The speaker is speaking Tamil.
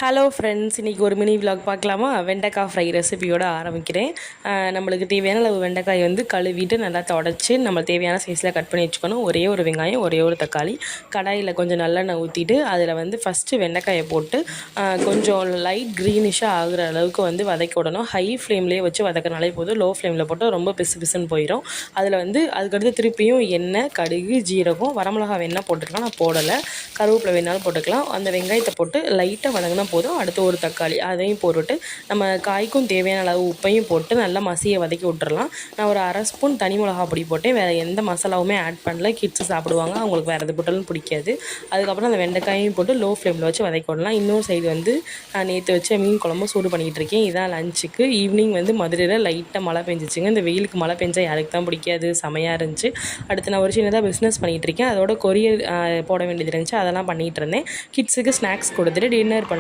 ஹலோ ஃப்ரெண்ட்ஸ், இன்றைக்கி ஒரு மினி விலாக் பார்க்கலாமா? வெண்டைக்காய் ஃப்ரை ரெசிபியோடு ஆரம்பிக்கிறேன். நம்மளுக்கு தேவையான அளவு வெண்டைக்காய் வந்து கழுவிட்டு நல்லா தொடச்சி நம்ம தேவையான சைஸில் கட் பண்ணி வச்சுக்கணும். ஒரே ஒரு வெங்காயம், ஒரே ஒரு தக்காளி. கடாயில் கொஞ்சம் நல்லெண்ணெய் ஊற்றிட்டு அதில் வந்து ஃபஸ்ட்டு வெண்டைக்காயை போட்டு கொஞ்சம் லைட் க்ரீனிஷாக ஆகுற அளவுக்கு வந்து வதக்கி விடணும். ஹை ஃப்ளேம்லேயே வச்சு வதக்கினாலே போதும். லோ ஃப்ளேமில் போட்டு ரொம்ப பிசு பிசுன்னு போயிடும். அதில் வந்து அதுக்கடுத்து திருப்பியும் எண்ணெய், கடுகு, ஜீரகம், வரமிளகா வேணால் போட்டுக்கலாம். நான் போடலை. கருவேப்பிலை வேணாலும் போட்டுக்கலாம். அந்த வெங்காயத்தை போட்டு லைட்டாக வதங்கினா போதும். அடுத்து ஒரு தக்காளி அதையும் போட்டுட்டு நம்ம காய்க்கும் தேவையான அளவு உப்பையும் போட்டு நல்லா மசியை வதக்கி விட்டுறலாம். நான் ஒரு அரை ஸ்பூன் தனி மிளகா பொடி போட்டேன். வேறு எந்த மசாலாவுமே ஆட் பண்ணல. கிட்ஸு சாப்பிடுவாங்க, அவங்களுக்கு வேறு எது போட்டாலும் பிடிக்காது. அதுக்கப்புறம் அந்த வெண்டைக்காயும் போட்டு லோ ஃப்ளேமில் வச்சு வதக்கி விடலாம். இன்னொரு சைடு வந்து நான் நேற்று வச்ச மீன் குழம்பு சூடு பண்ணிக்கிட்டு இருக்கேன். இதான் லஞ்சுக்கு. ஈவினிங் வந்து மதுரையில் லைட்டாக மழை பெஞ்சிச்சுங்க. இந்த வெயிலுக்கு மழை பெஞ்சால் யாருக்கு தான் பிடிக்காது. செமையாக இருந்துச்சு. அடுத்து நான் ஒரு சின்னதாக பிஸ்னஸ் பண்ணிகிட்டு இருக்கேன். அதோட கொரியர் போட வேண்டியது இருந்துச்சு. அதெல்லாம் பண்ணிகிட்டு இருந்தேன். கிட்ஸுக்கு ஸ்நாக்ஸ் கொடுத்துட்டு டின்னர்